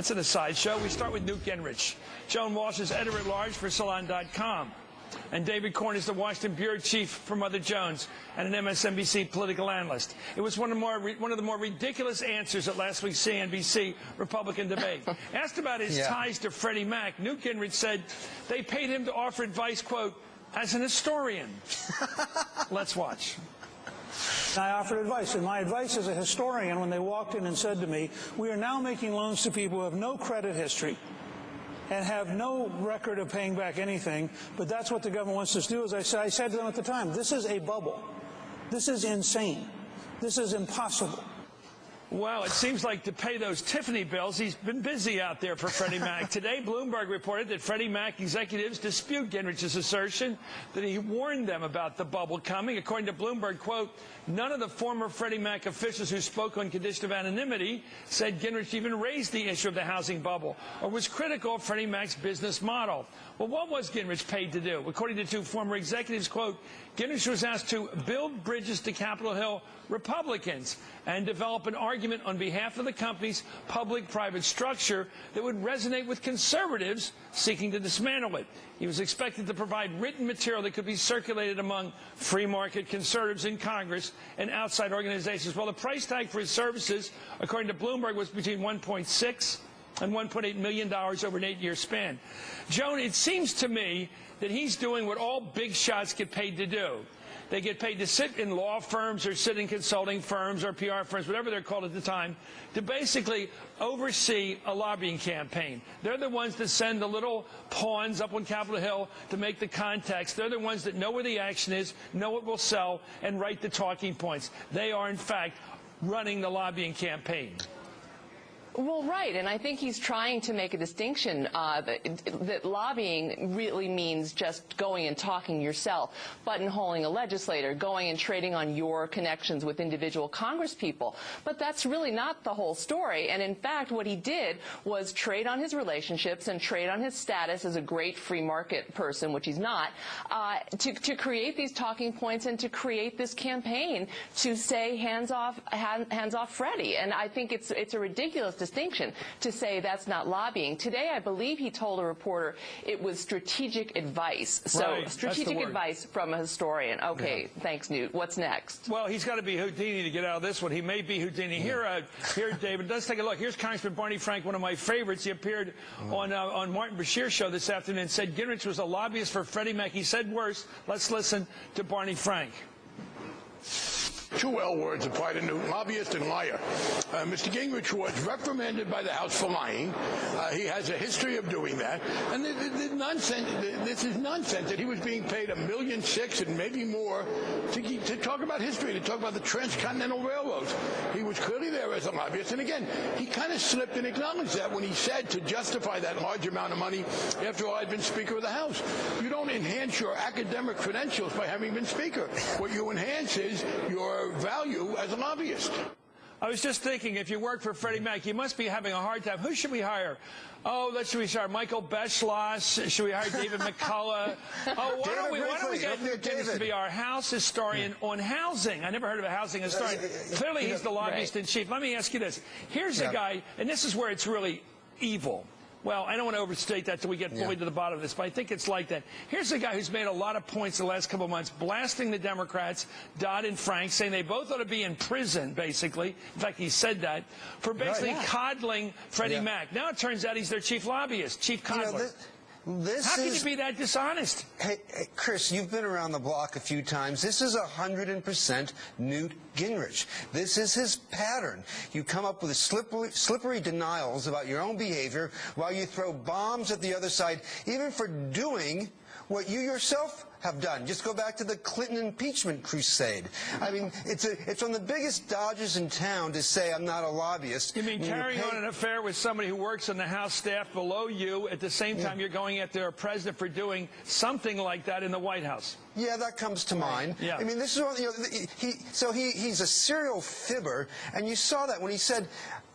That's an aside show. We start with Newt Gingrich. Joan Walsh is editor-at-large for Salon.com. And David Corn is the Washington bureau chief for Mother Jones and an MSNBC political analyst. It was one of the more ridiculous answers at last week's CNBC Republican debate. Asked about his ties to Freddie Mac, Newt Gingrich said they paid him to offer advice, quote, as an historian. Let's watch. I offered advice, and my advice as a historian when they walked in and said to me, we are now making loans to people who have no credit history and have no record of paying back anything, but that's what the government wants us to do. As I said to them at the time, this is a bubble. This is insane. This is impossible. Well, it seems like to pay those Tiffany bills, he's been busy out there for Freddie Mac. Today, Bloomberg reported that Freddie Mac executives dispute Gingrich's assertion that he warned them about the bubble coming. According to Bloomberg, quote, none of the former Freddie Mac officials who spoke on condition of anonymity said Gingrich even raised the issue of the housing bubble or was critical of Freddie Mac's business model. Well, what was Gingrich paid to do? According to two former executives, quote, Gingrich was asked to build bridges to Capitol Hill Republicans and develop an argument on behalf of the company's public-private structure that would resonate with conservatives seeking to dismantle it. He was expected to provide written material that could be circulated among free market conservatives in Congress and outside organizations. Well, the price tag for his services, according to Bloomberg, was between $1.6 and $1.8 million over an 8-year span. Joan, it seems to me that he's doing what all big shots get paid to do. They get paid to sit in law firms or sit in consulting firms or PR firms, whatever they're called at the time, to basically oversee a lobbying campaign. They're the ones that send the little pawns up on Capitol Hill to make the contacts. They're the ones that know where the action is, know what will sell, and write the talking points. They are, in fact, running the lobbying campaign. Well, right, and I think he's trying to make a distinction that lobbying really means just going and talking yourself, buttonholing a legislator, going and trading on your connections with individual congresspeople. But that's really not the whole story. And in fact, what he did was trade on his relationships and trade on his status as a great free market person, which he's not, to create these talking points and to create this campaign to say hands off Freddie. And I think it's a ridiculous distinction to say that's not lobbying. Today, I believe he told a reporter it was strategic advice. So right, strategic advice from a historian. Okay, thanks, Newt. What's next? Well, he's got to be Houdini to get out of this one. He may be Houdini. Here, David, let's take a look. Here's Congressman Barney Frank, one of my favorites. He appeared on Martin Bashir's show this afternoon and said Gingrich was a lobbyist for Freddie Mac. He said worse. Let's listen to Barney Frank. Two L words apply to Newt, lobbyist and liar. Mr. Gingrich was reprimanded by the House for lying. He has a history of doing that. And this is nonsense that he was being paid $1.6 million and maybe more to talk about history, to talk about the transcontinental railroads. He was clearly there as a lobbyist. And again, he kind of slipped and acknowledged that when he said to justify that large amount of money, after all, I'd been Speaker of the House. You don't enhance your academic credentials by having been Speaker. What you enhance is your value as a lobbyist. I was just thinking, if you work for Freddie Mac, you must be having a hard time. Who should we hire? Oh, should we hire Michael Beschloss? Should we hire David McCullough? Oh, why don't we get Newt Gingrich to be our House historian on housing? I never heard of a housing historian. Clearly, he's the lobbyist in chief. Let me ask you this. Here's a guy, and this is where it's really evil. Well, I don't want to overstate that till we get fully to the bottom of this, but I think it's like that. Here's a guy who's made a lot of points the last couple of months, blasting the Democrats, Dodd and Frank, saying they both ought to be in prison, basically. In fact, he said that, for basically coddling Freddie Mac. Now it turns out he's their chief lobbyist, chief coddler. How can you be that dishonest? Hey, Chris, you've been around the block a few times. This is 100% Newt Gingrich. This is his pattern. You come up with slippery denials about your own behavior while you throw bombs at the other side, even for doing what you yourself have done. Just go back to the Clinton impeachment crusade. I mean, it's one of the biggest dodges in town to say I'm not a lobbyist. You mean carrying on an affair with somebody who works on the House staff below you at the same time you're going after a president for doing something like that in the White House? Yeah, that comes to mind. Yeah. I mean, this is what, he's a serial fibber, and you saw that when he said,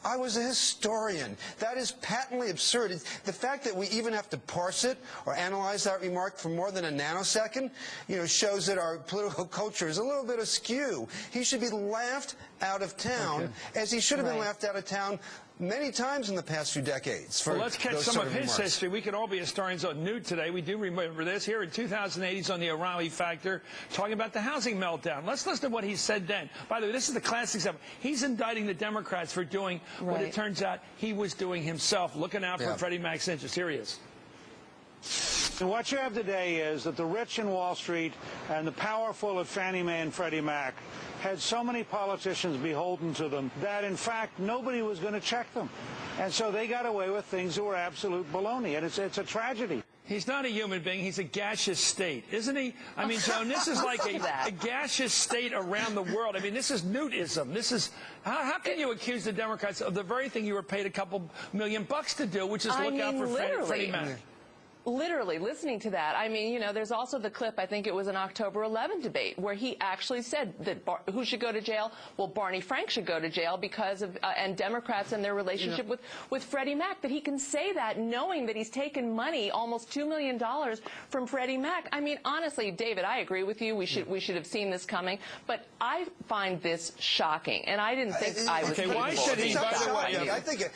I was a historian. That is patently absurd. The fact that we even have to parse it or analyze that remark for more than a nanosecond, shows that our political culture is a little bit askew. He should be laughed out of town, as he should have been laughed out of town many times in the past few decades. Well, let's catch some of his history. We can all be historians on Newt today. We do remember this. Here in 2008, he's on the O'Reilly Factor talking about the housing meltdown. Let's listen to what he said then. By the way, this is the classic example. He's indicting the Democrats for doing what it turns out he was doing himself, looking out for Freddie Mac's interests. Here he is. And what you have today is that the rich in Wall Street and the powerful at Fannie Mae and Freddie Mac had so many politicians beholden to them that, in fact, nobody was going to check them. And so they got away with things that were absolute baloney, and it's a tragedy. He's not a human being. He's a gaseous state, isn't he? I mean, Joan, this is like a gaseous state around the world. I mean, this is Newtism. This is how can you accuse the Democrats of the very thing you were paid a couple $1 million to do, which is look out for Freddie Mac? Literally, listening to that, I mean, you know, there's also the clip, I think it was an October 11 debate, where he actually said that who should go to jail? Well, Barney Frank should go to jail because of, and Democrats and their relationship with Freddie Mac, that he can say that knowing that he's taken money, almost $2 million from Freddie Mac. I mean, honestly, David, I agree with you. We should have seen this coming, but I find this shocking, and I didn't think I was capable. Why should he? By the way,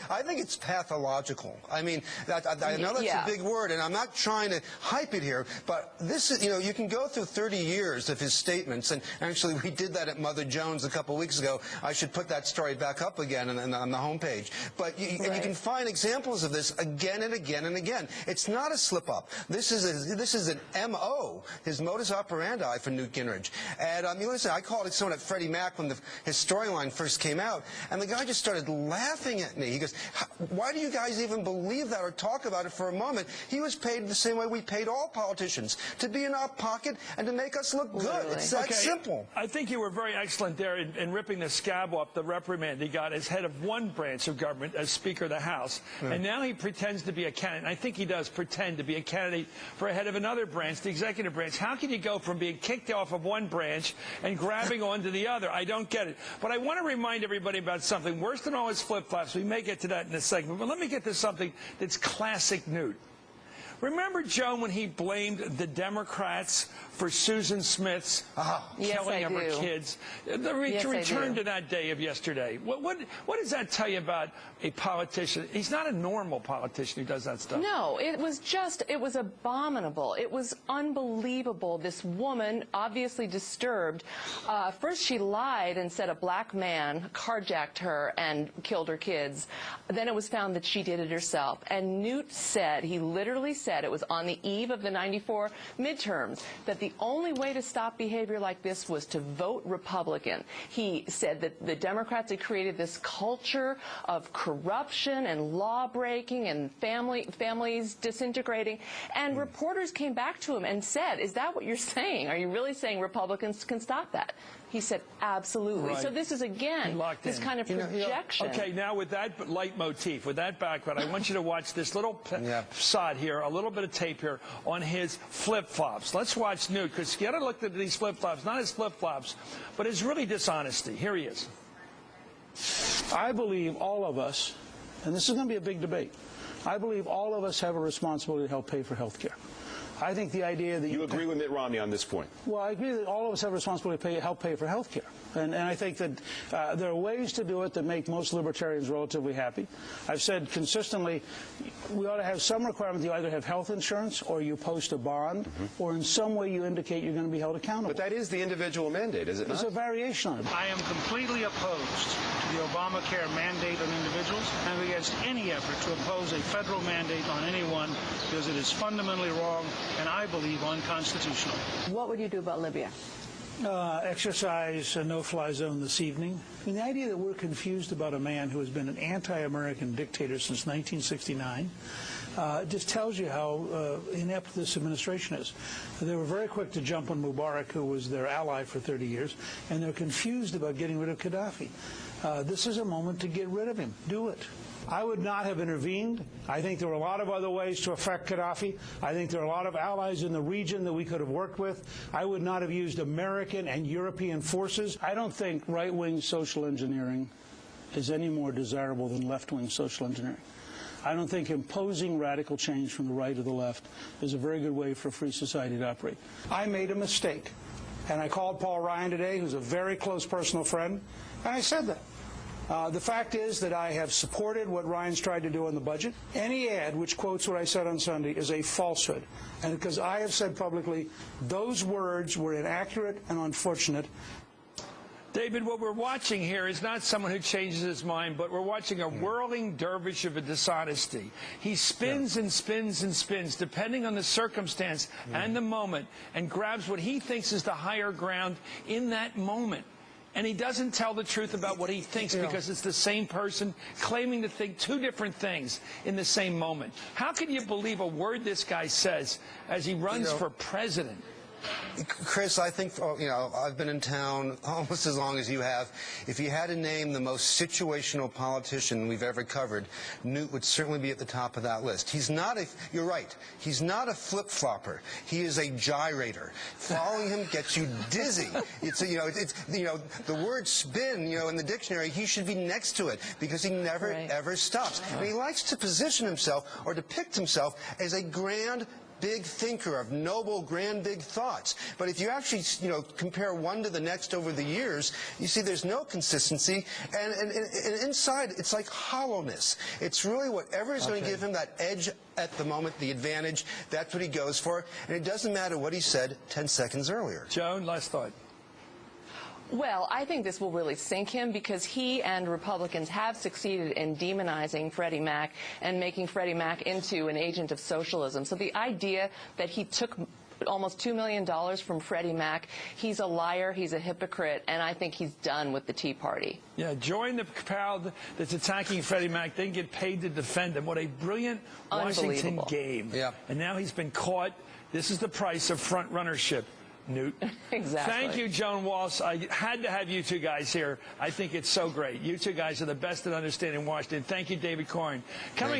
I think it's pathological. I mean, I know that's a big word, and I'm not trying to hype it here, but this is, you know, you can go through 30 years of his statements, and actually we did that at Mother Jones a couple weeks ago. I should put that story back up again on the homepage. But you can find examples of this again and again and again. It's not a slip-up. This is an M.O., his modus operandi for Newt Gingrich. And I mean, listen, I called it someone at Freddie Mac when the his storyline first came out, and the guy just started laughing at me. He goes, "Why do you guys even believe that or talk about it for a moment?" He was paid the same way we paid all politicians, to be in our pocket and to make us look good. It's that simple. I think you were very excellent there in ripping the scab off the reprimand he got as head of one branch of government, as Speaker of the House. And now he pretends to be a candidate. And I think he does pretend to be a candidate for a head of another branch, the executive branch. How can you go from being kicked off of one branch and grabbing onto the other? I don't get it. But I want to remind everybody about something worse than all his flip-flops. We may get to that in a segment. But let me get to something that's classic Newt. Remember, Joan, when he blamed the Democrats for Susan Smith's killing of her kids? Return to that day of yesterday. What does that tell you about a politician? He's not a normal politician who does that stuff. No, it was abominable. It was unbelievable. This woman, obviously disturbed, first she lied and said a black man carjacked her and killed her kids. Then it was found that she did it herself. And Newt said, he literally said, it was on the eve of the '94 midterms, that the only way to stop behavior like this was to vote Republican. He said that the Democrats had created this culture of corruption and law-breaking and families disintegrating. And reporters came back to him and said, is that what you're saying? Are you really saying Republicans can stop that? He said, absolutely. So this is, again, this kind of projection. Okay, now with that leitmotif, with that background, I want you to watch this little sod here, a little bit of tape here on his flip-flops. Let's watch Newt, because you got to look at these flip-flops, not his flip-flops, but his really dishonesty. Here he is. I believe all of us, and this is going to be a big debate, I believe all of us have a responsibility to help pay for health care. I think the idea that you agree with Mitt Romney on this point. Well, I agree that all of us have a responsibility to help pay for health care. And I think that there are ways to do it that make most libertarians relatively happy. I've said consistently we ought to have some requirement that you either have health insurance or you post a bond or in some way you indicate you're going to be held accountable. But that is the individual mandate, is it not? It's a variation on it. I am completely opposed to the Obamacare mandate on individuals and against any effort to impose a federal mandate on anyone because it is fundamentally wrong and I believe unconstitutional. What would you do about Libya? Exercise a no-fly zone this evening. I mean, the idea that we're confused about a man who has been an anti-American dictator since 1969 just tells you how inept this administration is. They were very quick to jump on Mubarak, who was their ally for 30 years, and they're confused about getting rid of Gaddafi. This is a moment to get rid of him. Do it. I would not have intervened. I think there were a lot of other ways to affect Gaddafi. I think there are a lot of allies in the region that we could have worked with. I would not have used American and European forces. I don't think right-wing social engineering is any more desirable than left-wing social engineering. I don't think imposing radical change from the right or the left is a very good way for a free society to operate. I made a mistake, and I called Paul Ryan today, who's a very close personal friend, and I said that. The fact is that I have supported what Ryan's tried to do on the budget. Any ad which quotes what I said on Sunday is a falsehood. And because I have said publicly those words were inaccurate and unfortunate. David, what we're watching here is not someone who changes his mind, but we're watching a whirling dervish of a dishonesty. He spins and spins and spins, depending on the circumstance and the moment, and grabs what he thinks is the higher ground in that moment. And he doesn't tell the truth about what he thinks because it's the same person claiming to think two different things in the same moment. How can you believe a word this guy says as he runs for president? Chris, I think, I've been in town almost as long as you have. If you had to name the most situational politician we've ever covered, Newt would certainly be at the top of that list. He's not you're right, he's not a flip-flopper. He is a gyrator. Following him gets you dizzy. The word spin, in the dictionary, he should be next to it because he never, ever stops. And he likes to position himself or depict himself as a grand, big thinker of noble, grand, big thoughts. But if you actually, compare one to the next over the years, you see there's no consistency, and inside it's like hollowness. It's really whatever is going to give him that edge at the moment, the advantage, that's what he goes for, and it doesn't matter what he said 10 seconds earlier. Joan, last thought. Well, I think this will really sink him because he and Republicans have succeeded in demonizing Freddie Mac and making Freddie Mac into an agent of socialism. So the idea that he took almost $2 million from Freddie Mac, he's a liar, he's a hypocrite, and I think he's done with the Tea Party. Yeah, join the crowd that's attacking Freddie Mac, then get paid to defend him. What a brilliant Washington game. Yeah. And now he's been caught. This is the price of front runnership. Newt. Exactly. Thank you, Joan Walsh. I had to have you two guys here. I think it's so great. You two guys are the best at understanding Washington. Thank you, David Corn. Coming